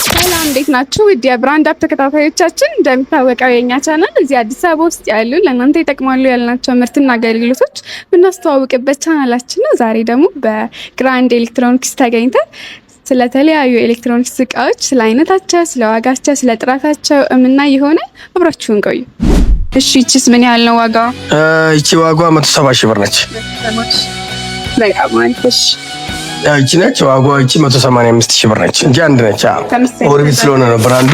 ሰላም እንዴት ናችሁ? ውድ የብራንድ አፕ ተከታታዮቻችን፣ እንደሚታወቀው የኛ ቻናል እዚህ አዲስ አበባ ውስጥ ያሉ ለእናንተ ይጠቅማሉ ያልናቸው ምርትና አገልግሎቶች የምናስተዋውቅበት ቻናላችን ነው። ዛሬ ደግሞ በግራንድ ኤሌክትሮኒክስ ተገኝተን ስለተለያዩ ኤሌክትሮኒክስ እቃዎች፣ ስለ አይነታቸው፣ ስለ ዋጋቸው፣ ስለ ጥራታቸው የምናይ የሆነ አብራችሁን ቆዩ። እሺ ይቺስ ምን ያህል ነው ዋጋዋ? ይቺ ዋጋዋ 170 ሺህ ብር ነች። ይቺ ነች ዋጋዋ። ይቺ 185 ሺህ ብር ነች እንጂ አንድ ነች። ኦርቢት ስለሆነ ነው ብራንዱ።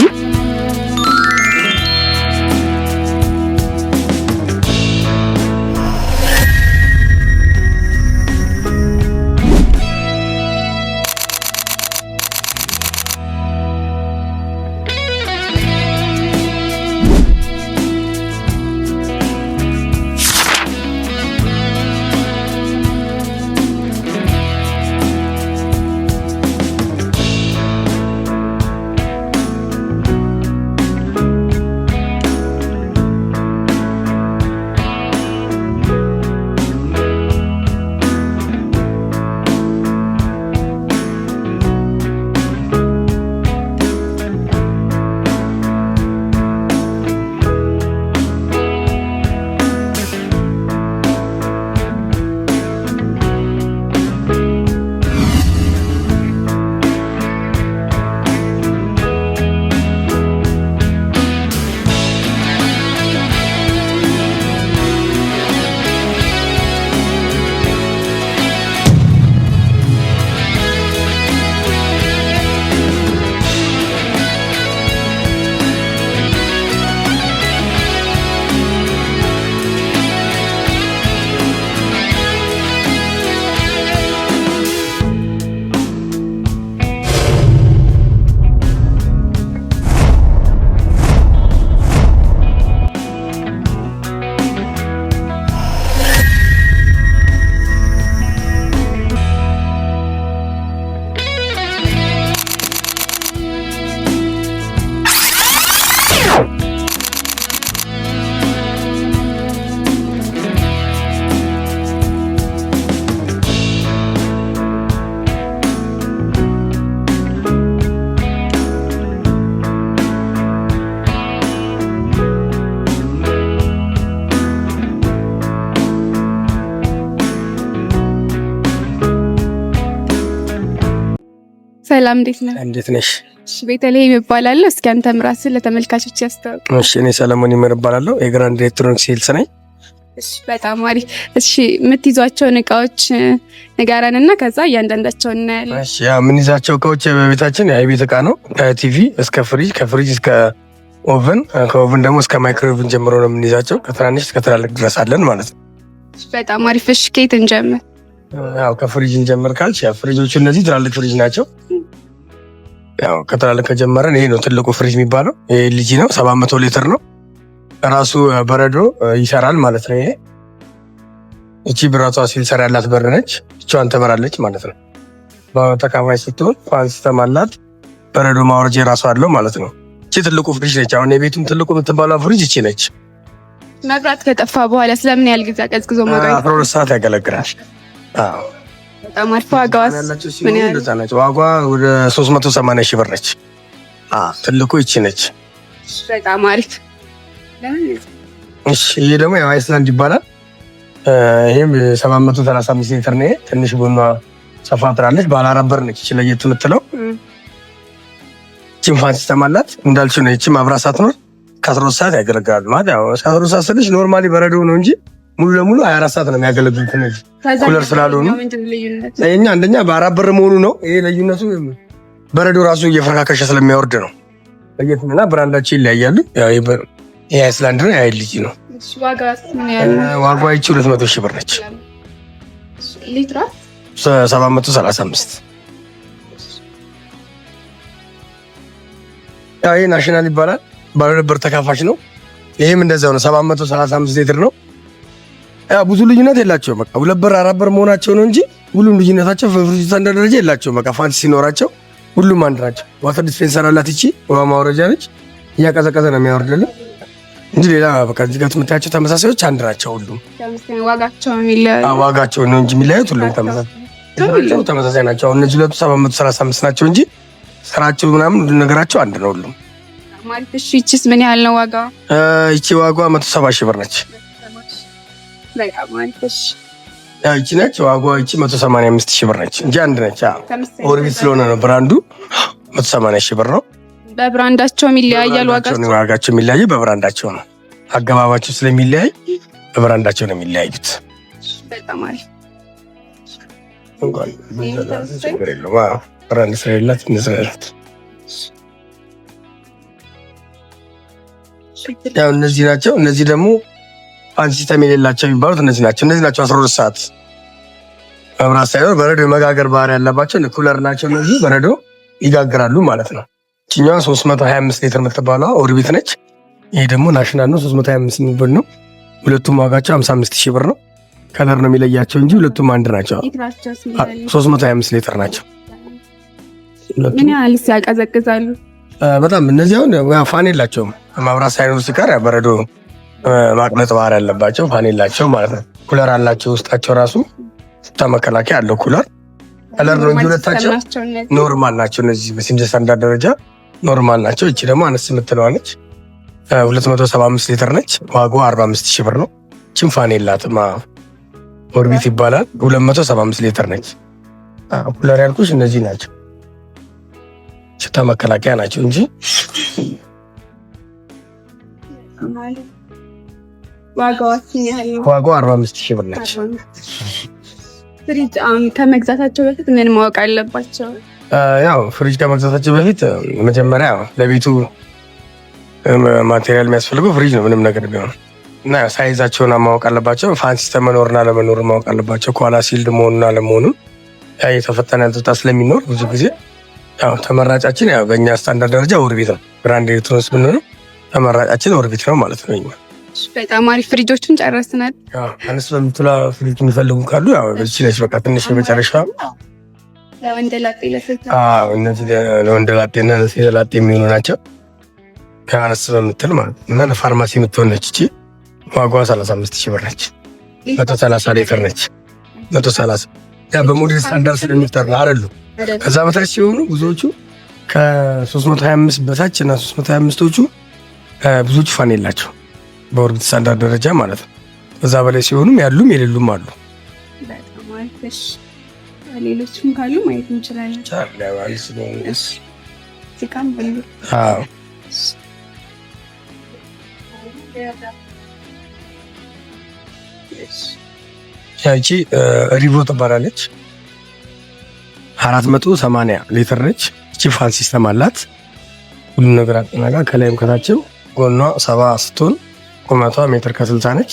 ሰላም እንዴት ነህ? እንዴት ነሽ? እሺ ቤተልሔም እባላለሁ። እስኪ አንተም ራስህን ለተመልካቾች ያስተዋውቅ። እሺ እኔ ሰለሞን ይመር እባላለሁ። የግራንድ ኤሌክትሮኒክስ ሴልስ ነኝ። እሺ በጣም አሪፍ። እሺ የምትይዟቸውን እቃዎች ንገረንና ከዛ እያንዳንዳቸውን እናያለን። እሺ የምንይዛቸው እቃዎች በቤታችን የቤት እቃ ነው። ከቲቪ እስከ ፍሪጅ፣ ከፍሪጅ እስከ ኦቨን፣ ከኦቨን ደግሞ እስከ ማይክሮዌቭን ጀምሮ ነው የምንይዛቸው። ከትናንሽ እስከ ትላልቅ ድረስ አለን ማለት ነው። በጣም አሪፍ። እሺ ከየት እንጀምር? ያው ከፍሪጅ እንጀምር ካልሽ ፍሪጆቹ እነዚህ ትላልቅ ፍሪጅ ናቸው። ያው ከትላልቅ ከጀመረን ይሄ ነው ትልቁ ፍሪጅ የሚባለው። ይሄ ኤልጂ ነው፣ 700 ሊትር ነው። ራሱ በረዶ ይሰራል ማለት ነው። ይሄ እቺ ብራቷ ሲልሰር ያላት በር ነች። እቿን ትበራለች ማለት ነው። በተካፋይ ስትሆን ፋን ሲስተም አላት። በረዶ ማውረጃ የራሱ አለው ማለት ነው። እቺ ትልቁ ፍሪጅ ነች። አሁን የቤቱም ትልቁ የምትባለው ፍሪጅ እቺ ነች። መብራት ከጠፋ በኋላ ስለምን ያህል ጊዜ ቀዝቅዞ ማቆየት? 12 ሰዓት ያገለግላል። አዎ በጣም አሪፍ። ዋጋዋስ ምን ያህል? ዋጋዋ ወደ 380 ሺህ ብር ነች። ትልቁ ይቺ ነች። በጣም አሪፍ። እሺ ይሄ ደግሞ ያው አይስላንድ ይባላል። ይሄም 735 ሊትር ነው። ትንሽ ጎኗ ሰፋ ትላለች። ባለ 4 በር ነች። እቺ ለየት የምትለው እቺም ፋን ሲስተም አላት እንዳልችው ነው። እቺ ማብራት ሳትኖር ከ12 ሰዓት ያገለግላል ማለት ያው 12 ሰዓት ስልሽ ኖርማሊ በረዶ ነው እንጂ ሙሉ ለሙሉ 24 ሰዓት ነው የሚያገለግሉት። እነዚህ ኩለር ስላልሆኑ እኛ አንደኛ በ4 በር መሆኑ ነው። ይሄ ልዩነቱ በረዶ ራሱ እየፈረካከሸ ስለሚያወርድ ነው። ለየትና ብራንዳቸው ይለያያሉ። ያው ይሄ አይስላንድ ነው፣ ያይ ልጅ ነው። እሺ ዋጋስ ምን ያህል? ዋጋው ይቺ 200 ሺህ ብር ነች። ሊትራ 735። ያው ይሄ ናሽናል ይባላል። ባለ 2 በር ተካፋች ነው። ይሄም እንደዛው ነው፣ 735 ሊትር ነው። ያው ብዙ ልዩነት የላቸውም። በቃ 2 በር 4 በር መሆናቸው ነው እንጂ ሁሉም ልዩነታቸው በፍሪጅ ስታንዳርድ ደረጃ የላቸውም። በቃ ፋንሲ ሲኖራቸው ሁሉም አንድ ናቸው። ዋተር ዲስፔንሰር አላት። እቺ ውሃ ማውረጃ ነች። እያቀዘቀዘ ነው የሚያወርድልን እንጂ ሌላ በቃ እዚህ ጋር የምታያቸው ተመሳሳዮች አንድ ናቸው። ሁሉም ዋጋቸው ነው እንጂ የሚለያዩት ሁሉም ተመሳሳይ ናቸው። እነዚህ ሁለቱ 735 ናቸው እንጂ ስራቸው ምናምን ነገራቸው አንድ ነው ሁሉም ማለት። እሺ ይቺስ ምን ያህል ነው ዋጋ? ይቺ ዋጋዋ 170 ሺህ ብር ነች። ይቺ ነች ዋጋዋ። ይቺ 185 ሺህ ብር ነች እንጂ አንድ ነች። ኦርቢት ስለሆነ ነው ብራንዱ 180 ሺህ ብር ነው። በብራንዳቸው ይለያያል ዋጋቸው የሚለያየው በብራንዳቸው ነው። አገባባቸው ስለሚለያይ በብራንዳቸው ነው የሚለያዩት። በጣም አሪፍ እንኳን ብራንድ ስለሌላት እንስራላት። ያው እነዚህ ናቸው። እነዚህ ደግሞ ፋን ሲስተም የሌላቸው የሚባሉት እነዚህ ናቸው። 12 ሰዓት መብራት ሳይኖር በረዶ የመጋገር ባህሪ ያለባቸው ኩለር ናቸው። እነዚህ በረዶ ይጋግራሉ ማለት ነው። እችኛዋ 325 ሊትር የምትባለው ኦርቢት ነች። ይሄ ደግሞ ናሽናል ነው 325 የሚባል ነው። ሁለቱም ዋጋቸው 55 ሺህ ብር ነው። ከለር ነው የሚለያቸው እንጂ ሁለቱም አንድ ናቸው። 325 ሊትር ናቸው። ምን ያህል ያቀዘቅዛሉ? በጣም እነዚህ አሁን ፋን የላቸውም። መብራት ሳይኖር ሲቀር በረዶ ማቅለጥ ባህሪ ያለባቸው ፋን የላቸውም ማለት ነው። ኩለር አላቸው ውስጣቸው ራሱ መከላከያ አለው ኩለር። ከለር ነው እንጂ ሁለታቸው ኖርማል ናቸው። እነዚህ በሲምጀ ስታንዳርድ ደረጃ ኖርማል ናቸው። እቺ ደግሞ አነስ የምትለዋለች 275 ሊትር ነች። ዋጋዋ 45 ሺህ ብር ነው። እቺም ፋን የላትም ኦርቢት ይባላል። 275 ሊትር ነች። ኩለር ያልኩሽ እነዚህ ናቸው። ሽታ መከላከያ ናቸው እንጂ ዋጋዋ 45 ሺህ ብር ነች። ፍሪጅ ከመግዛታቸው በፊት ምን ማወቅ አለባቸው? ያው ፍሪጅ ከመግዛታቸው በፊት መጀመሪያ ለቤቱ ማቴሪያል የሚያስፈልገው ፍሪጅ ነው ምንም ነገር ቢሆን እና ሳይዛቸውን ማወቅ አለባቸው። ፋን ሲስተም መኖርና ለመኖር ማወቅ አለባቸው። ከኋላ ሲልድ መሆኑና ለመሆኑን የተፈተነ ያልተወጣ ስለሚኖር ብዙ ጊዜ ያው ተመራጫችን ያው በእኛ ስታንዳርድ ደረጃ ኦርቢት ነው። ብራንድ ኤሌክትሮኒክስ ብንሆንም ተመራጫችን ኦርቢት ነው ማለት ነው። እኛ በጣም አሪፍ ፍሪጆችን ጨረስናል። አነስ በምትላ ፍሪጅ የሚፈልጉ ካሉ ያው በዚህ ነች። በቃ ትንሽ የመጨረሻ እነዚህ ለወንደላጤና ለሴላጤ የሚሆኑ ናቸው። ከአነስ በምትል ማለት እና ለፋርማሲ የምትሆን ነች። እቺ ዋጋዋ 35 ሺህ ብር ነች። 130 ሊትር ነች። 130 ያ በሞዴል ስታንዳርድ ስለሚጠራ አይደሉ። ከዛ በታች ሲሆኑ ብዙዎቹ ከ325 በታች እና 325ቶቹ ብዙዎቹ ፋን የላቸው በኦርቢት ስታንዳርድ ደረጃ ማለት ነው። ከዛ በላይ ሲሆኑም ያሉም የሌሉም አሉ። ሌሎችም ካሉ ማየት እንችላለን። ያቺ ሪቮ ትባላለች። 480 ሊትር ነች። እቺ ፋን ሲስተም አላት። ሁሉ ነገር አጠናጋ ከላይም ከታችም ጎኗ 70 ስትሆን ቁመቷ ሜትር ከ60 ነች።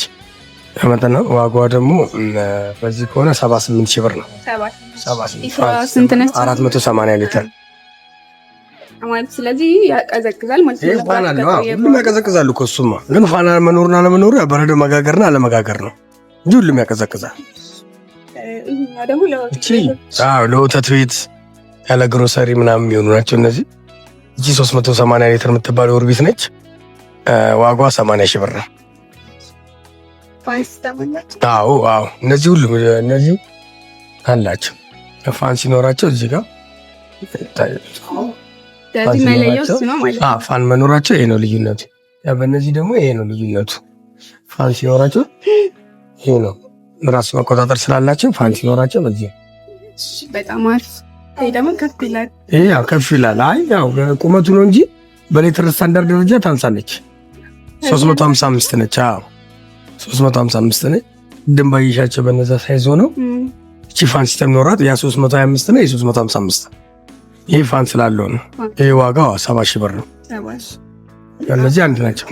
ከመጠን ዋጋዋ ደግሞ በዚህ ከሆነ 78 ሺህ ብር ነው። 480 ሊትር ማለት ስለዚህ ያቀዘቅዛል ማለት ነው። ፋን አለው። ሁሉም ያቀዘቅዛሉ እኮ እሱማ። ግን ፋን መኖርና አለመኖሩ በረዶ መጋገርና አለመጋገር ነው እንጂ ሁሉም ያቀዘቅዛል። ለወተት ቤት ያለ ግሮሰሪ ምናምን የሚሆኑ ናቸው እነዚህ። እቺ 380 ሊትር የምትባል ኦርቢት ነች። ዋጋዋ 80 ሺህ ብር ነው። እነዚህ ሁሉ እነዚህ አላቸው ፋን ሲኖራቸው እዚህ ጋር ፋን መኖራቸው ይሄ ነው ልዩነቱ። በእነዚህ ደግሞ ይሄ ነው ልዩነቱ። ፋን ሲኖራቸው ይሄ ነው ራሱ መቆጣጠር ስላላቸው ፋን ሲኖራቸው በዚህ በጣም አሪፍ። ይሄ ደግሞ ከፍ ይላል። ያው ከፍ ይላል። አይ ያው ቁመቱ ነው እንጂ በሌትር ስታንዳርድ ደረጃ ታንሳለች። 355 ነች። 355 ነች። ድንባይሻቸው በነዛ ሳይዝ ሆነው እቺ ፋን ሲስተም ኖራት ያ 325 ነው። የ355 ይሄ ፋን ስላለው ነው። ይሄ ዋጋው 70 ሺህ ብር ነው። እነዚህ አንድ ናቸው።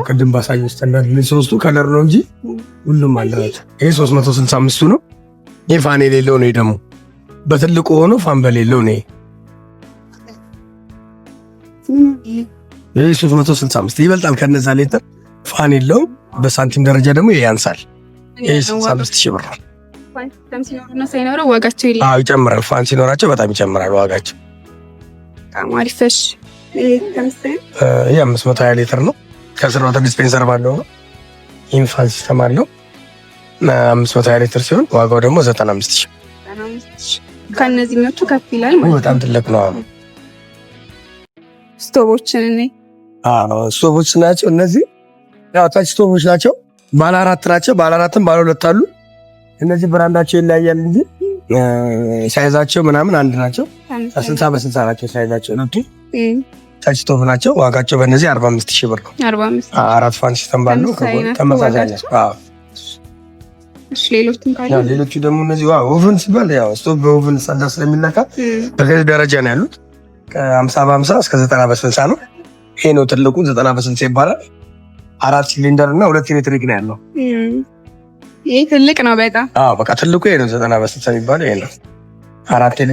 ቅድም ባሳየው ስታንዳርድ ሶስቱ ከለር ነው እንጂ ሁሉም አንድ ናቸው። ይሄ 365 ነው። ይሄ ፋን የሌለው ነው። ደግሞ በትልቁ ሆኖ ፋን በሌለው ነው። ይሄ 365 ይበልጣል ከነዛ ሊትር። ፋን የለው። በሳንቲም ደረጃ ደግሞ ይሄ ያንሳል። ይሄ 65 ሺህ ብር ነው። ይጨምራል። ፋን ሲኖራቸው በጣም ይጨምራል ዋጋቸው። ይህ 520 ሊትር ነው። ከስር ዋተር ዲስፔንሰር ባለው ነው። ይህም ፋን ሲስተም አለው። 520 ሊትር ሲሆን ዋጋው ደግሞ 95 ሺህ። ከነዚህኞቹ ከፍ ይላል። በጣም ትልቅ ነው። ስቶቦችን እኔ ስቶቦች ናቸው እነዚህ። ያው ታች ስቶቦች ናቸው። ባለ 4 ናቸው። ባለ 4ም ባለ 2 አሉ። እነዚህ ብራንዳቸው ይለያያል እንጂ ሳይዛቸው ምናምን አንድ ናቸው። 60 በ60 ናቸው ሳይዛቸው ነው። ታች ስቶብ ናቸው። ዋጋቸው በእነዚህ 45,000 ብር ነው። 45 4 ፋን ሲስተም ባለው ተመሳሳይ ነው። እሺ ሌሎችም ካሉ ሌሎቹ ደግሞ እነዚህ ኦቨን ሲባል ያው ስቶብ በኦቨን ሳንዳ ስለሚለካ በዚህ ደረጃ ነው ያሉት። ከ50 በ50 እስከ 90 በ60 ነው። ይሄ ነው ትልቁ 90 በ60 ይባላል። 4 ሲሊንደር እና 2 ኤሌክትሪክ ነው ያለው። ይሄ ትልቅ ነው በጣም። በቃ ትልቁ ይሄ ነው 90 በ60 የሚባለው ይሄ ነው። 4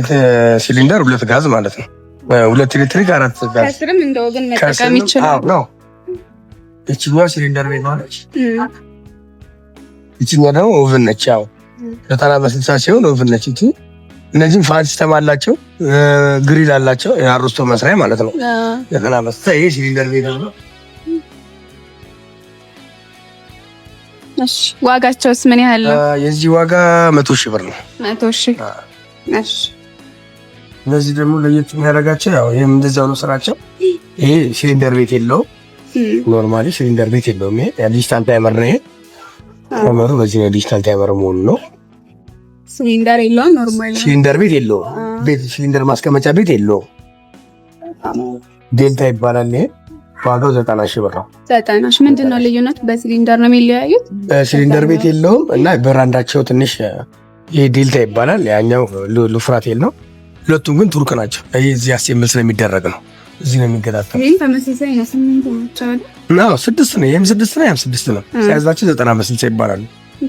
ሲሊንደር 2 ጋዝ ማለት ነው። 2 ኤሌክትሪክ 4 ጋዝ። ከስርም እንደ ኦቨን መጠቀም ይችላል። ነው እቺኛው ሲሊንደር ቤት ማለት እቺኛው ደግሞ ኦቨን ነች። ያው 90 በ60 ሲሆን ኦቨን ነች እቺ። እነዚህም ፋን ሲስተም አላቸው፣ ግሪል አላቸው፣ አሮስቶ መስሪያ ማለት ነው። 90 በ60 ይሄ ሲሊንደር ቤት ነው። እሺ ዋጋቸውስ ምን ያህል ነው? የዚህ ዋጋ 100,000 ብር ነው። 100,000። እሺ እነዚህ ደግሞ ለየት የሚያደርጋቸው ያው ይሄም እንደዛው ነው ስራቸው። ይሄ ሲሊንደር ቤት የለውም። ኖርማሊ ሲሊንደር ቤት የለውም። ይሄ ዲጂታል ታይመር ነው። ይሄ ታይመሩ በዚህ ነው ዲጂታል ታይመር መሆኑ ነው። ሲሊንደር የለውም። ኖርማሊ ሲሊንደር ቤት የለውም። ቤት ሲሊንደር ማስቀመጫ ቤት የለውም። ዴልታ ይባላል። ይሄ ዋጋው 90,000 ብር ነው። 90,000። ምንድን ነው ልዩነቱ? በሲሊንደር ነው የሚለያዩት። ሲሊንደር ቤት የለውም እና ብራንዳቸው ትንሽ ይሄ ዴልታ ይባላል። ያኛው ሉፍራቴል ነው። ሁለቱም ግን ቱርክ ናቸው። ይሄ እዚህ አሴምብል ስለሚደረግ ነው እዚህ ነው የሚገጣጠም። ይሄም ተመሳሳይ ነው። 8 ናቸው ነው 6 ነው። ይሄም 6 ነው። ያም 6 ነው። ሳይዛቸው 90 በ60 ይባላሉ።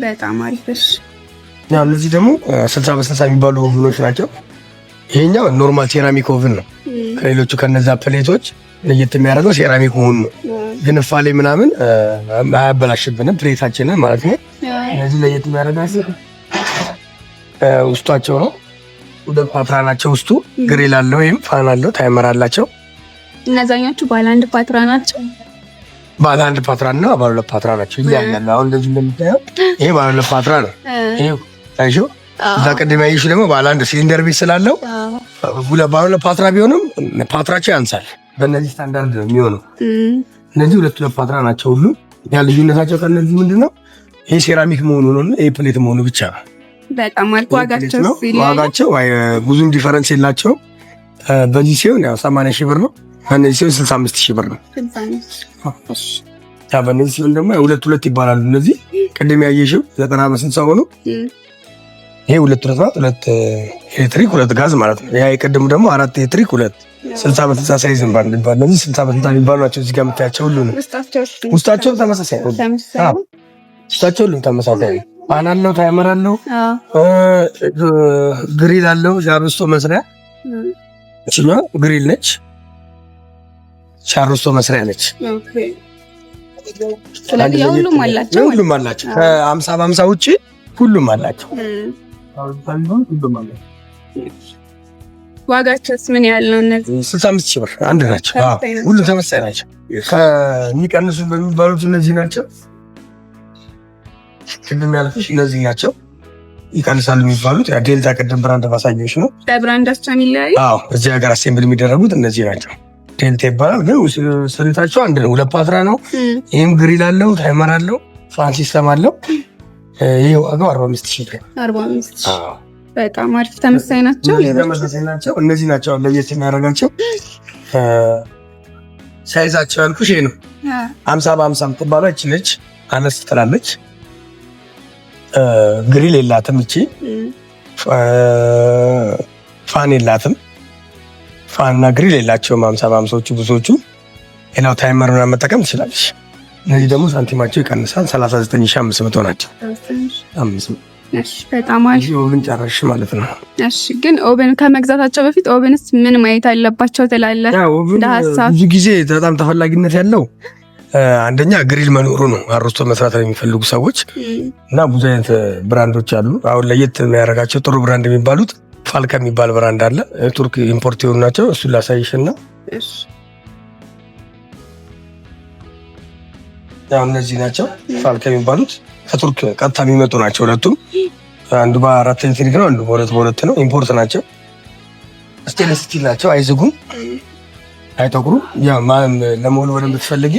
በጣም አሪፍ። እሺ ያው እነዚህ ደግሞ 60 በ60 የሚባሉ ኦቭኖች ናቸው። ይሄኛው ኖርማል ሴራሚክ ኦቭን ነው። ከሌሎቹ ከነዛ ፕሌቶች ለየት የሚያደርገው ሴራሚክ መሆኑ ነው። ግንፋሌ ምናምን አያበላሽብንም ፕሌታችንን ማለት ነው። እነዚህ ለየት የሚያደርጋቸው ውስጣቸው ነው። ወደ ፓትራ ናቸው። ውስጡ ግሪል አለው ወይም ፋን አለው፣ ታይመር አላቸው። እነዛኞቹ ባለ 1 ፓትራ ናቸው። ባለ 1 ፓትራ እና ባለ 2 ፓትራ ናቸው። ይለያያል። አሁን እንደዚህ እንደምታየው ይሄ ባለ 2 ፓትራ ነው። ይሄ ታይሾ ለቀደም ያይሽ ደግሞ ባለ 1 ሲሊንደር ቤት ስላለው ባለ 2 ፓትራ ቢሆንም ፓትራቸው ያንሳል። በእነዚህ ስታንዳርድ ነው የሚሆነው። እነዚህ 2 ፓትራ ናቸው ሁሉ። ያ ልዩነታቸው ከነዚህ ምንድነው? ይሄ ሴራሚክ መሆኑ ነው። ይሄ ፕሌት መሆኑ ብቻ ነው። በጣም አሪፍ። ዋጋቸው ብዙም ዲፈረንስ የላቸውም። በዚህ ሲሆን ያው 80,000 ብር ነው። በእነዚህ ሲሆን 65,000 ብር ነው። በእነዚህ ሲሆን ደግሞ 2 ይባላሉ። እነዚህ ቅድም ያየሽው 90 በ60 ሆኖ ይሄ 2 ናት። 2 ኤሌክትሪክ 2 ጋዝ ማለት ነው። ያ የቅድሙ ደግሞ 4 ኤሌክትሪክ 2 60 በ60 ሳይዝ እንባል። እነዚህ 60 በ60 የሚባሉ ናቸው። እዚህ ጋር የምታያቸው ሁሉ ነው። ውስጣቸው ተመሳሳይ ነው። ውስጣቸው ሁሉም ተመሳሳይ ነው። ፋን አለው፣ ታይመር አለው፣ ግሪል አለው፣ ሻሮስቶ መስሪያ። እችኛዋ ግሪል ነች፣ ሻሮስቶ መስሪያ ነች። ሁሉም አላቸው። ሁሉም አላቸው። ከ50 በ50 ውጪ ሁሉም አላቸው። ዋጋቸውስ ምን ያህል ነው? እነዚህ 65,000 ብር አንድ ናቸው። ሁሉም ተመሳሳይ ናቸው። ከሚቀንሱ በሚባሉት እነዚህ ናቸው። ቅድም ያልኩሽ እነዚህ ናቸው ይቀንሳሉ የሚባሉት። ያ ዴልታ ቅድም ብራንድ ማሳየሽ ነው። በብራንዳቸው የሚለያዩ እዚህ ሀገር አሴምብል የሚደረጉት እነዚህ ናቸው። ዴልታ ይባላል። ግን ስሪታቸው አንድ ነው። 2 ፓትራ ነው። ይህም ግሪል አለው፣ ታይመር አለው፣ ፋን ሲስተም አለው። ይህ ዋጋው 45,000 ብር። 45,000 በጣም አሪፍ። ተመሳሳይ ናቸው። እነዚህ ናቸው ለየት የሚያደርጋቸው። ሳይዛቸው ያልኩሽ ይሄ ነው። 50 በ50 የምትባለው ይህች ነች። አነስ ትላለች። ግሪል የላትም። እቺ ፋን የላትም። ፋንና ግሪል የላቸውም 50 በ50ዎቹ ብዙዎቹ። ሌላው ታይመር ምናምን መጠቀም ትችላለች። እነዚህ ደግሞ ሳንቲማቸው ይቀንሳል። 39,500 ናቸው። በጣም አሪፍ። ኦቨን ጨረሽ ማለት ነው። እሺ ግን ኦቨን ከመግዛታቸው በፊት ኦቨንስ ምን ማየት አለባቸው ትላለህ? ብዙ ጊዜ በጣም ተፈላጊነት ያለው አንደኛ ግሪል መኖሩ ነው። አሮስቶ መስራት የሚፈልጉ ሰዎች እና ብዙ አይነት ብራንዶች አሉ። አሁን ለየት የሚያደርጋቸው ጥሩ ብራንድ የሚባሉት ፋልካ የሚባል ብራንድ አለ። ቱርክ ኢምፖርት የሆኑ ናቸው። እሱን ላሳይሽና ያው እነዚህ ናቸው ፋልካ የሚባሉት ከቱርክ ቀጥታ የሚመጡ ናቸው። ሁለቱም አንዱ በ4 ኤሌክትሪክ ነው፣ አንዱ በ2 ነው። ኢምፖርት ናቸው። ስቴንለስ ስቲል ናቸው፣ አይዝጉም። አይጠቁሩም። ያው ማን ለመወልወል የምትፈልጊ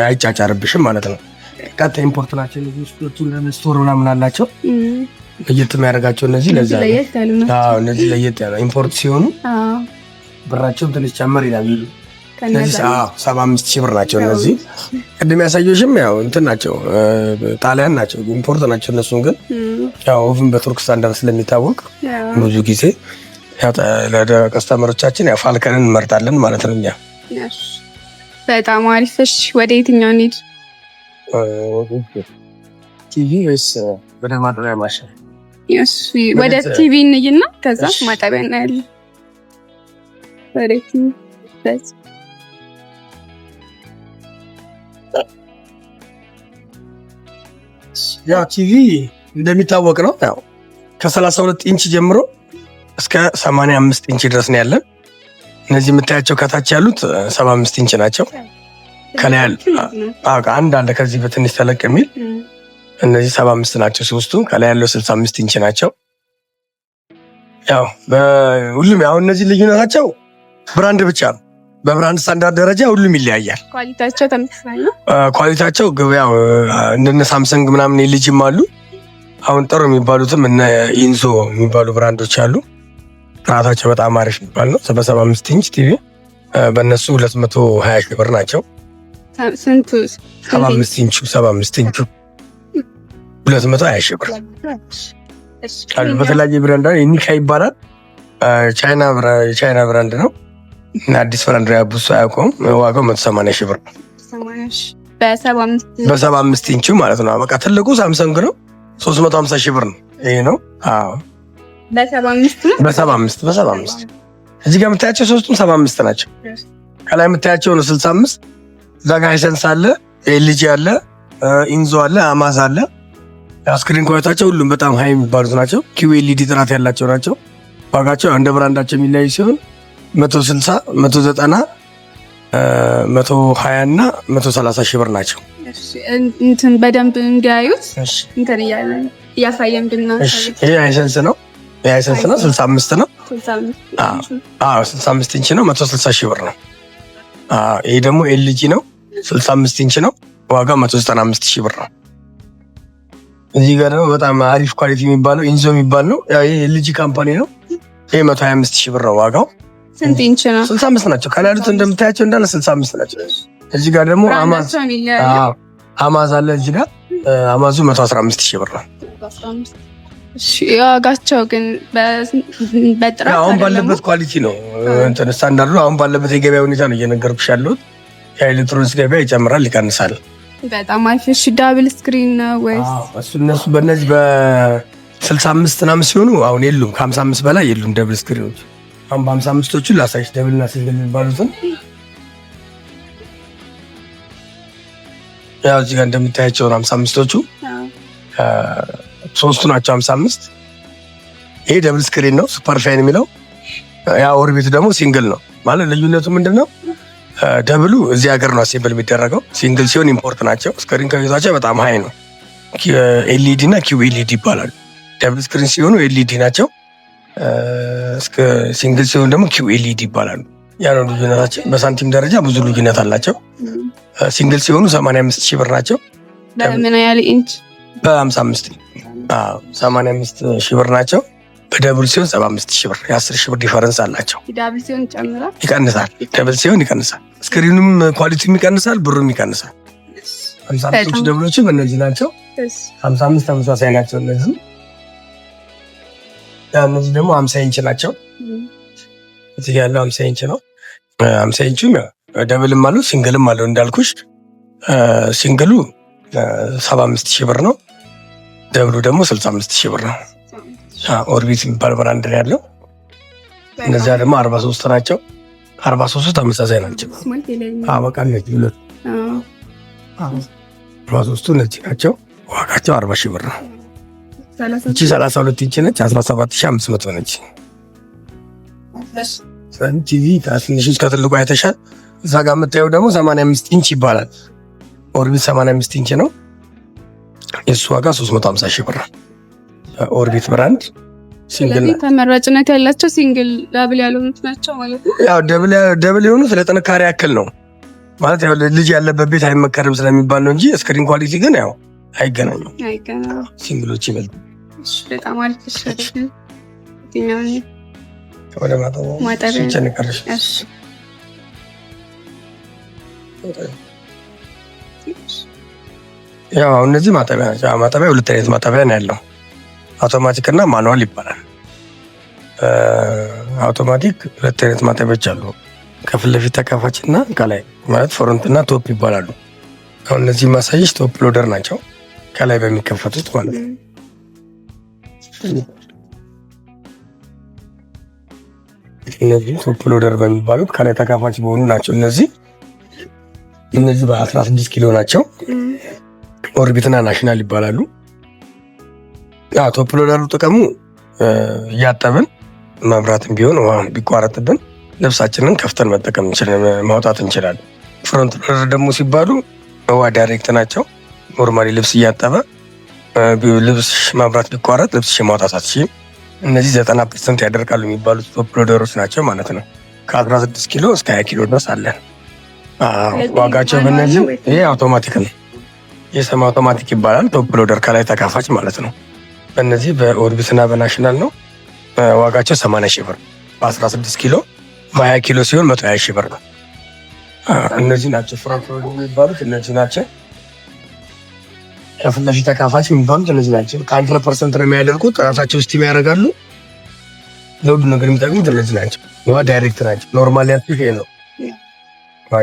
አይጫጫርብሽም ማለት ነው። ቀጥታ ኢምፖርት ናቸው እነዚህ ስቶር ምናምን አላቸው። ለየት የሚያደርጋቸው እነዚህ ለዛ ነው። አዎ እነዚህ ለየት ያለ ኢምፖርት ሲሆኑ ብራቸው ትንሽ ጨመር ይላል። እነዚህ 75,000 ብር ናቸው። እነዚህ ቅድም ያሳየሽም ያው እንትን ናቸው፣ ጣሊያን ናቸው፣ ኢምፖርት ናቸው። እነሱን ግን ያው ኦቭን በቱርክ ስታንዳርድ ስለሚታወቅ ብዙ ጊዜ ለከስተመሮቻችን ያው ፋልከንን እንመርጣለን ማለት ነው እኛ። በጣም አሪፍ። እሺ ወደ የትኛው እንሂድ? ቲቪ ወይስ ወደ ማጠቢያ ማሽን? ወደ ቲቪ እንሂድና ከዛ ማጠቢያ እናያለን። ወደ ቲቪ ያው ቲቪ እንደሚታወቅ ነው ያው ከ32 ኢንች ጀምሮ እስከ 85 ኢንች ድረስ ነው ያለን። እነዚህ የምታያቸው ከታች ያሉት 75 ኢንች ናቸው። ከላይ አንድ አለ ከዚህ በትንሽ ተለቅ የሚል እነዚህ 75 ናቸው ሶስቱም። ከላይ ያለው 65 ኢንች ናቸው። ያው በሁሉም ያው እነዚህ ልዩነታቸው ብራንድ ብቻ ነው። በብራንድ ስታንዳርድ ደረጃ ሁሉም ይለያያል። ኳሊቲያቸው ተመሳሳይ ነው። ኳሊቲያቸው ገበያው እንደነ ሳምሰንግ ምናምን የልጅም አሉ። አሁን ጥሩ የሚባሉትም እነ ኢንዞ የሚባሉ ብራንዶች አሉ። ጥራታቸው በጣም አሪፍ የሚባል ነው። 75 ኢንች ቲቪ በእነሱ 220 ሺህ ብር ናቸው። ስንቱ? 75 ኢንቹ 220 ሺህ ብር አሉ። በተለያየ ብራንድ ነው። ኒካ ይባላል። ቻይና ብራንድ ነው። አዲስ ብራንድ ያቡሱ አያውቀውም። ዋጋው 180 ሺህ ብር ነው። በ75 ኢንቹ ማለት ነው። በቃ ትልቁ ሳምሰንግ ነው። 350 ሺህ ብር ነው። ይሄ ነው። አዎ በ75 እዚህ ጋር የምታያቸው ሶስቱም 75 ናቸው። ከላይ የምታያቸው ነው 65። እዛ ጋር ሃይሰንስ አለ፣ ኤልጂ አለ፣ ኢንዞ አለ፣ አማዝ አለ። ስክሪን ኳሊቲያቸው ሁሉም በጣም ሃይ የሚባሉት ናቸው። ኪዩኤልኢዲ ጥራት ያላቸው ናቸው። ዋጋቸው እንደ ብራንዳቸው የሚለያይ ሲሆን 160፣ 190፣ 120 እና 130 ሺህ ብር ናቸው። እንትን በደንብ እንዲያዩት እንትን እያሳየን ብናሳይ ይሄ ሃይሰንስ ነው። የሃይሰንስ ነው 65 ነው። 65 ኢንች ነው 160 ሺህ ብር ነው። ይሄ ደግሞ ኤልጂ ነው 65 ኢንች ነው። ዋጋው 195 ሺህ ብር ነው። እዚህ ጋር ደግሞ በጣም አሪፍ ኳሊቲ የሚባለው ኢንዞ የሚባል ነው። ያው ይሄ ኤልጂ ካምፓኒ ነው። ይሄ 125 ሺህ ብር ነው ዋጋው። ስንት ኢንች ነው? 65 ናቸው። ከላይ ያሉት እንደምታያቸው እንዳለ 65 ናቸው። እዚህ ጋር ደግሞ አማዝ አለ። እዚህ ጋር አማዙ 115 ሺህ ብር ነው። ዋጋቸው ግን በጥራት አሁን ባለበት ኳሊቲ ነው እንትን ስታንዳርዱ አሁን ባለበት የገበያ ሁኔታ ነው እየነገርኩሽ ያለሁት። የኤሌክትሮኒክስ ገበያ ይጨምራል ይቀንሳል። በጣም አሪፍ። እሺ ዳብል ስክሪን ነው ወይስ? እነሱ በእነዚህ በ65 ምናምን ሲሆኑ አሁን የሉም። ከ55 በላይ የሉም ደብል ስክሪኖች። አሁን በ55ቶቹ ላሳይሽ ደብል እና ሲንግል የሚባሉትን። ያው እዚህ ጋር እንደምታያቸው 55ቶቹ ሶስቱ ናቸው 55። ይሄ ደብል ስክሪን ነው ሱፐር ፋይን የሚለው። ያ ኦርቢት ደግሞ ሲንግል ነው። ማለት ልዩነቱ ምንድነው? ደብሉ እዚህ ሀገር ነው አሴምብል የሚደረገው። ሲንግል ሲሆን ኢምፖርት ናቸው። ስክሪን ከቤታቸው በጣም ሃይ ነው። ኤልኢዲ እና ኪዩኤልኢዲ ይባላሉ። ደብል ስክሪን ሲሆኑ ኤልኢዲ ናቸው። ሲንግል ሲሆኑ ደግሞ ኪዩኤልኢዲ ይባላሉ። ያ ነው ልዩነታቸው። በሳንቲም ደረጃ ብዙ ልዩነት አላቸው። ሲንግል ሲሆኑ 85 ሺህ ብር ናቸው። በምን ያህል ኢንች? በ55 85 ሺህ ብር ናቸው። በደብል ሲሆን 75 ሺህ ብር። የ10 ሺህ ብር ዲፈረንስ አላቸው። ዳብል ሲሆን ይጨምራል፣ ይቀንሳል። ደብል ሲሆን ይቀንሳል። ስክሪኑም ኳሊቲም ይቀንሳል፣ ብሩም ይቀንሳል። 55 ደብሎች በእነዚህ ናቸው። 55 ተመሳሳይ ናቸው። እነዚህ ደግሞ 50 ኢንች ናቸው። እዚህ ያለው 50 ኢንች ነው። 50 ኢንቹ ደብልም አለው ሲንግልም አለው እንዳልኩሽ። ሲንግሉ 75 ሺህ ብር ነው። ደብሉ ደግሞ 65 ሺህ ብር ነው። ኦርቢት የሚባል ብራንድ ነው ያለው። እነዚያ ደግሞ 43 ናቸው። 43 ተመሳሳይ ናቸው። በቃ እነዚህ ሁለቱ 43ቱ እነዚህ ናቸው። ዋጋቸው 40 ሺህ ብር ነው። እቺ 32 ኢንች ነች። 17500 ነች። ቲቪ ከትንሹ እስከ ትልቁ አይተሻል። እዛ ጋር የምታየው ደግሞ 85 ኢንች ይባላል። ኦርቢት 85 ኢንች ነው። የእሱ ዋጋ 350 ሺህ ብር ነው። ኦርቢት ብራንድ ስለዚህ ተመራጭነት ያላቸው ሲንግል ዳብል ያልሆኑት ናቸው ማለት ነው። ያው ደብል የሆኑት ለጥንካሬ ያክል ነው ማለት ያው ልጅ ያለበት ቤት አይመከርም ስለሚባል ነው እንጂ ስክሪን ኳሊቲ ግን ያው አይገናኙም። ሲንግሎች ይበልጥ። በጣም አሪፍ። ወደ ማጠቢያ ያው እነዚህ ማጠቢያ ናቸው። ማጠቢያ ሁለት አይነት ማጠቢያ ነው ያለው፣ አውቶማቲክ እና ማኑዋል ይባላል። አውቶማቲክ ሁለት አይነት ማጠቢያዎች አሉ፣ ከፊት ለፊት ተካፋች እና ከላይ ማለት ፍሮንት እና ቶፕ ይባላሉ። አሁን እነዚህ ማሳየሽ ቶፕ ሎደር ናቸው፣ ከላይ በሚከፈቱት ማለት ነው። እነዚህ ቶፕ ሎደር በሚባሉት ከላይ ተካፋች በሆኑ ናቸው። እነዚህ በ16 ኪሎ ናቸው። ኦርቢትና ናሽናል ይባላሉ። ቶፕ ሎደሩ ጥቅሙ እያጠብን መብራትም ቢሆን ውሃ ቢቋረጥብን ልብሳችንን ከፍተን መጠቀም ማውጣት እንችላለን። ፍሮንት ሎደር ደግሞ ሲባሉ ውሃ ዳይሬክት ናቸው። ኖርማሊ ልብስ እያጠበ ልብስ መብራት ቢቋረጥ ልብስሽ ማውጣት አትችይም። እነዚህ 90% ያደርቃሉ የሚባሉት ቶፕ ሎደሮች ናቸው ማለት ነው። ከ16 ኪሎ እስከ 20 ኪሎ ድረስ አለን። ዋጋቸው በእነዚህ ይሄ አውቶማቲክ ነው። የሰማ አውቶማቲክ ይባላል። ቶፕ ሎደር ከላይ ተካፋች ማለት ነው። በእነዚህ በኦርቢትና በናሽናል ነው። ዋጋቸው 80 ሺህ ብር፣ በ16 ኪሎ በ20 ኪሎ ሲሆን 120 ሺህ ብር ነው። እነዚህ ናቸው ፍሮንት ሎደር የሚባሉት እነዚህ ናቸው። ከፊት ለፊት ተካፋች የሚባሉት እነዚህ ናቸው። ከ1% ነው የሚያደርጉት፣ ራሳቸው ስቲም ያደርጋሉ። ለሁሉ ነገር የሚጠቅሙት እነዚህ ናቸው። ዳይሬክት ናቸው። ኖርማል ያልኩሽ ይሄ ነው።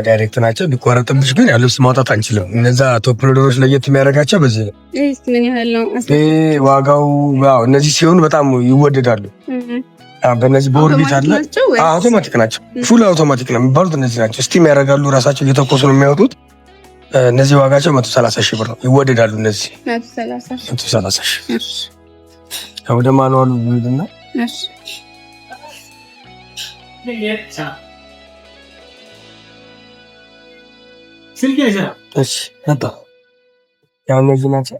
ዳይሬክት ናቸው። ቢቋረጥብሽ ግን ያው ልብስ ማውጣት አንችልም። እነዛ ቶፕ ሎደሮች ለየት የሚያደርጋቸው በዚህ ነው። ዋጋው እነዚህ ሲሆኑ በጣም ይወደዳሉ። በእነዚህ በኦርቢት አለ አውቶማቲክ ናቸው። ፉል አውቶማቲክ ነው የሚባሉት እነዚህ ናቸው። ስቲም ያደርጋሉ። ራሳቸው እየተኮሱ ነው የሚያወጡት። እነዚህ ዋጋቸው 130 ሺህ ብር ነው። ይወደዳሉ። እነዚህ 130 ሺህ። ወደ ማኑዋሉ ምንድን ነው? እነዚህ ናቸው።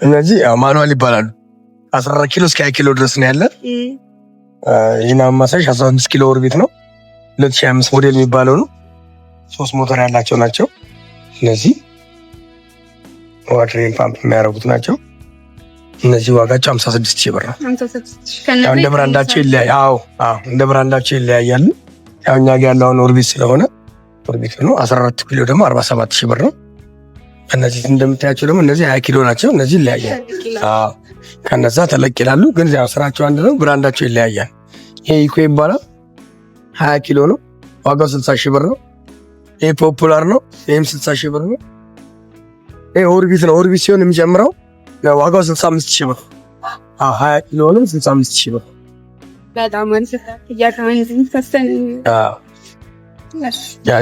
እነዚህ ማኑዋል ይባላሉ። 14 ኪሎ እስከ 20 ኪሎ ድረስ ነው ያለ። ይህን አማሳሽ 15 ኪሎ ኦርቢት ነው። 2005 ሞዴል የሚባለው ነው። 3 ሞተር ያላቸው ናቸው። እነዚህ ዋትሪን ፓምፕ የሚያደርጉት ናቸው። እነዚህ ዋጋቸው 56 ሺህ ብር ነው። እንደ ብራንዳቸው ይለያያል። እንደ ብራንዳቸው ይለያያሉ። ያው እኛ ጋር ያለውን ኦርቢት ስለሆነ ኦርቢት ነው። 14 ኪሎ ደግሞ 47 ሺህ ብር ነው። እነዚህ እንደምታያቸው ደግሞ እነዚህ 20 ኪሎ ናቸው። እነዚህ ይለያያል። ከነዛ ተለቅ ይላሉ፣ ግን ያው ስራቸው አንድ ነው። ብራንዳቸው ይለያያል። ይሄ ኢኮ ይባላል። 20 ኪሎ ነው። ዋጋው 60 ሺህ ብር ነው። ይሄ ፖፑላር ነው። ይሄም 60 ሺህ ብር ነው። ይሄ ኦርቢት ነው። ኦርቢት ሲሆን የሚጨምረው ዋጋው 65 ሺህ ብር። 20 ኪሎ ነው፣ 65 ሺህ ብር። በጣም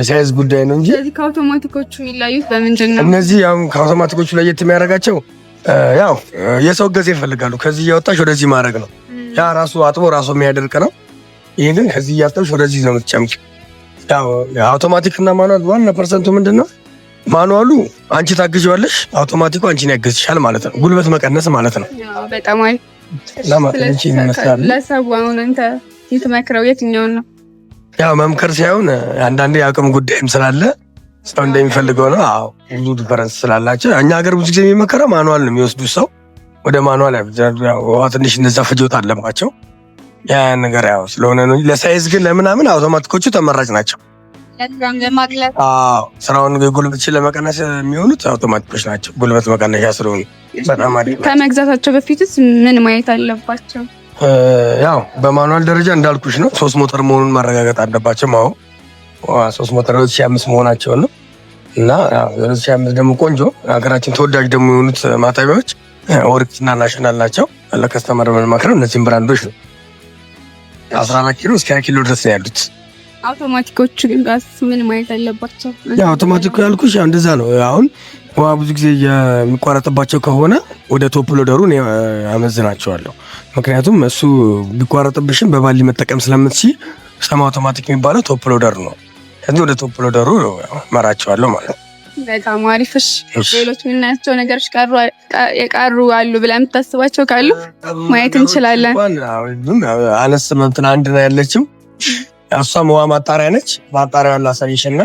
ሳይዝ ጉዳይ ነው እንጂ ከአውቶማቲኮቹ የሚለዩት በምንድን ነው? እነዚህ ያው ከአውቶማቲኮቹ ለየት የሚያደርጋቸው ያው የሰው ገዜ ይፈልጋሉ። ከዚህ እያወጣሽ ወደዚህ ማድረግ ነው። ያ ራሱ አጥቦ ራሱ የሚያደርቅ ነው። ይሄ ግን ከዚህ እያጠብሽ ወደዚህ ነው የምትጨምቂው። ያው አውቶማቲክ እና ማኑዋል ዋና ፐርሰንቱ ምንድን ነው? ማኑዋሉ አንቺ ታግዢዋለሽ፣ አውቶማቲኩ አንቺን ያግዝሻል ማለት ነው። ጉልበት መቀነስ ማለት ነው። በጣም አሪፍ። ለሰው አሁን አንተ የምትመክረው የትኛውን ነው? ያው መምከር ሳይሆን አንዳንዴ የአቅም ጉዳይም ስላለ ሰው እንደሚፈልገው ነው። ብዙ ዲፈረንስ ስላላቸው እኛ ሀገር ብዙ ጊዜ የሚመከረው ማኑዋል ነው የሚወስዱት ሰው ወደ ማኑዋል ውሃ ትንሽ እነዛ ፍጆታ አለባቸው። ያ ነገር ያው ስለሆነ ነው። ለሳይዝ ግን ለምናምን አውቶማቲኮቹ ተመራጭ ናቸው። ስራውን ጉልበትሽን ለመቀነስ የሚሆኑት አውቶማቲኮች ናቸው። ጉልበት መቀነሻ ስለሆኑ በጣም አሪፍ። ከመግዛታቸው በፊትስ ምን ማየት አለባቸው? ያው በማኑዋል ደረጃ እንዳልኩሽ ነው። 3 ሞተር መሆኑን ማረጋገጥ አለባቸው። 3 ሞተር 2005 መሆናቸውን ነው። እና 2005 ደግሞ ቆንጆ ሀገራችን ተወዳጅ ደግሞ የሆኑት ማጠቢያዎች ኦርቢትና ናሽናል ናቸው። ለከስተመር የምንመክረው እነዚህም ብራንዶች ነው። 14 ኪሎ እስከ 20 ኪሎ ድረስ ነው ያሉት። አውቶማቲኮቹ ግን ምን ማየት አለባቸው? አውቶማቲኩ ያልኩሽ እንደዛ ነው። አሁን ውሃ ብዙ ጊዜ የሚቋረጥባቸው ከሆነ ወደ ቶፕ ሎደሩ አመዝናቸዋለሁ። ምክንያቱም እሱ ቢቋረጥብሽን በባሊ መጠቀም ስለምትችይ ሰማ አውቶማቲክ የሚባለው ቶፕ ሎደር ነው። ከዚህ ወደ ቶፕ ሎደሩ መራቸዋለሁ ማለት ነው። በጣም አሪፍሽ። ሌሎች ምናያቸው ነገሮች የቀሩ አሉ ብለህ የምታስባቸው ካሉ ማየት እንችላለን። አነስ እንትን አንድ ነው ያለችው፣ እሷም ውሃ ማጣሪያ ነች። ማጣሪያዋን ላሳይሽና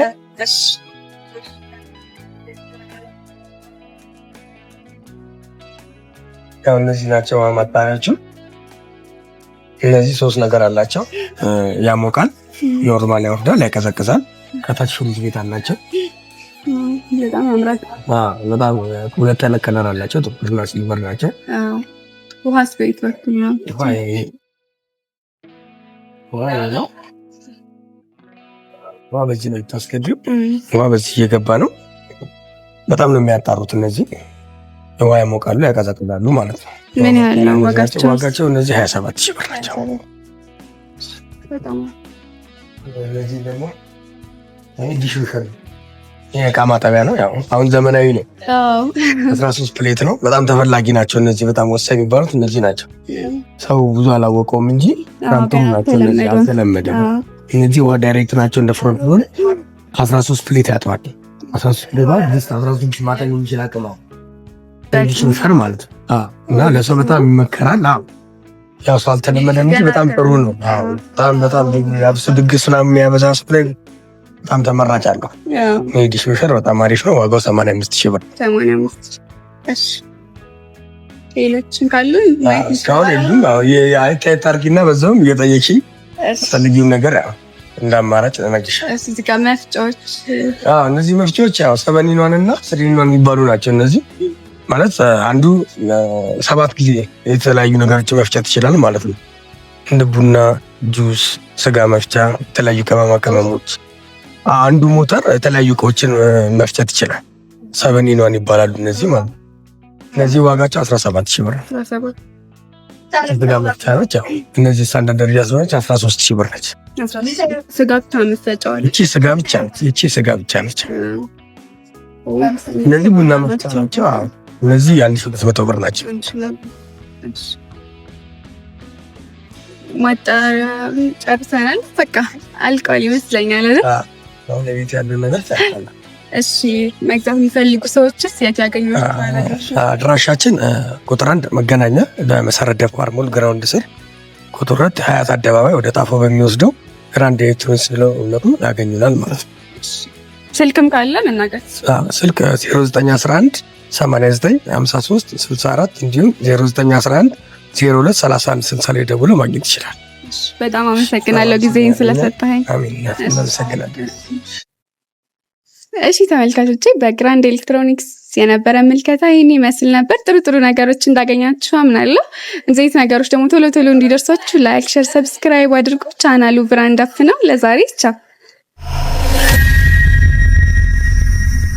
ያው እነዚህ ናቸው ውሃ ማጣሪያዎቹ። እነዚህ 3 ነገር አላቸው። ያሞቃል፣ ኖርማል ያወርዳል፣ ያቀዘቅዛል። ከታች ፍሪጅ ቤት አላቸው። በጣም ያምራል። በጣም 2 አይነት ከለር አላቸው፣ ጥቁርና ሲልቨር ናቸው። ውሃ ስፔት በኩል ነው። ውሃ በዚህ ነው የምታስገቢው። ውሃ በዚህ እየገባ ነው። በጣም ነው የሚያጣሩት እነዚህ። ውሃ ያሞቃሉ፣ ያቀዘቅዛሉ ማለት ነው። ምን ያህል ነው ዋጋቸው? ዋጋቸው እነዚህ 27,000 ብር ናቸው። እነዚህ ደግሞ ዲሽውሸር የእቃ ማጠቢያ ነው። ያው አሁን ዘመናዊ ነው። 13 ፕሌት ነው። በጣም ተፈላጊ ናቸው እነዚህ። በጣም ወሳኝ የሚባሉት እነዚህ ናቸው። ሰው ብዙ አላወቀውም እንጂ ፍራምቶም ናቸው። እነዚህ አልተለመደም። እነዚህ ውሃ ዳይሬክት ናቸው። እንደ ፍሮንት ሆነ 13 ፕሌት ያጥባል። 13 ፕሌት ማለት 13 ማጠብ የሚችል አቅም ነው ዲሽውሸር ማለት ነው። እና ለሰው በጣም ይመከራል። ያው ሰው አልተለመደም እንጂ በጣም ጥሩ ነው። በጣም ያብሱ ድግስ ምናምን የሚያበዛ ሰው ላይ በጣም ተመራጭ አለው። ይሄ ዲሽውሸር በጣም አሪፍ ነው። ዋጋው 85,000 ብር። 85። እሺ ሌሎችን ካሉ እስካሁን የሉም። የአይታይት አድርጊና በዛውም እየጠየቅሽ ፈልጊውን ነገር ያው እንደ አማራጭ እነግርሻለሁ። እዚህ ጋር መፍጫዎች፣ እነዚህ መፍጫዎች ያው 7-in-1 እና 3-in-1 የሚባሉ ናቸው። እነዚህ ማለት አንዱ 7 ጊዜ የተለያዩ ነገሮችን መፍጨት ይችላል ማለት ነው። እንደ ቡና፣ ጁስ፣ ስጋ መፍጫ፣ የተለያዩ ቅመማ ቅመሞች። አንዱ ሞተር የተለያዩ እቃዎችን መፍጨት ይችላል። 7-in-1 ይባላሉ እነዚህ ማለት ነው። እነዚህ ዋጋቸው 17,000 ብር ነው። ስጋ መፍጫ ነች። እነዚህ ስታንዳርድ ደረጃ ስለሆነች 13,000 ብር ነች። ስጋ ብቻ መፍጫዋል። እቺ ስጋ ብቻ ነች። እነዚህ ቡና መፍጫ ናቸው። እነዚህ 1,200 ብር ናቸው። ማጣሪያ ጨርሰናል። በቃ አልቋል ይመስለኛል አይደል? አሁን ለቤት ያለው ነገር ታውቃለህ። እሺ መግዛት የሚፈልጉ ሰዎችስ የት ያገኙት? አድራሻችን ቁጥር 1 መገናኛ በመሰረት ደፋር ሞል ግራውንድ ስር፣ ቁጥር 2 ሀያት አደባባይ ወደ ጣፎ በሚወስደው ግራንድ ኤሌክትሮኒክስ ብለው ያገኙናል ማለት ነው። ስልክም ካለ መናገር። ስልክ 0911 89 53 64 እንዲሁም 0911 02 31 60 ላይ ደውሎ ማግኘት ይችላል። በጣም አመሰግናለሁ ጊዜን ስለሰጠኸኝ። አሜን። እናመሰግናለን። እሺ ተመልካቾቼ በግራንድ ኤሌክትሮኒክስ የነበረ ምልከታ ይህን ይመስል ነበር። ጥሩ ነገሮች እንዳገኛችሁ አምናለሁ። እንደዚህ ነገሮች ደግሞ ቶሎ እንዲደርሳችሁ ላይክ፣ ሼር፣ ሰብስክራይብ አድርጉ። ቻናሉ ብራንድ አፕ ነው። ለዛሬ ቻው።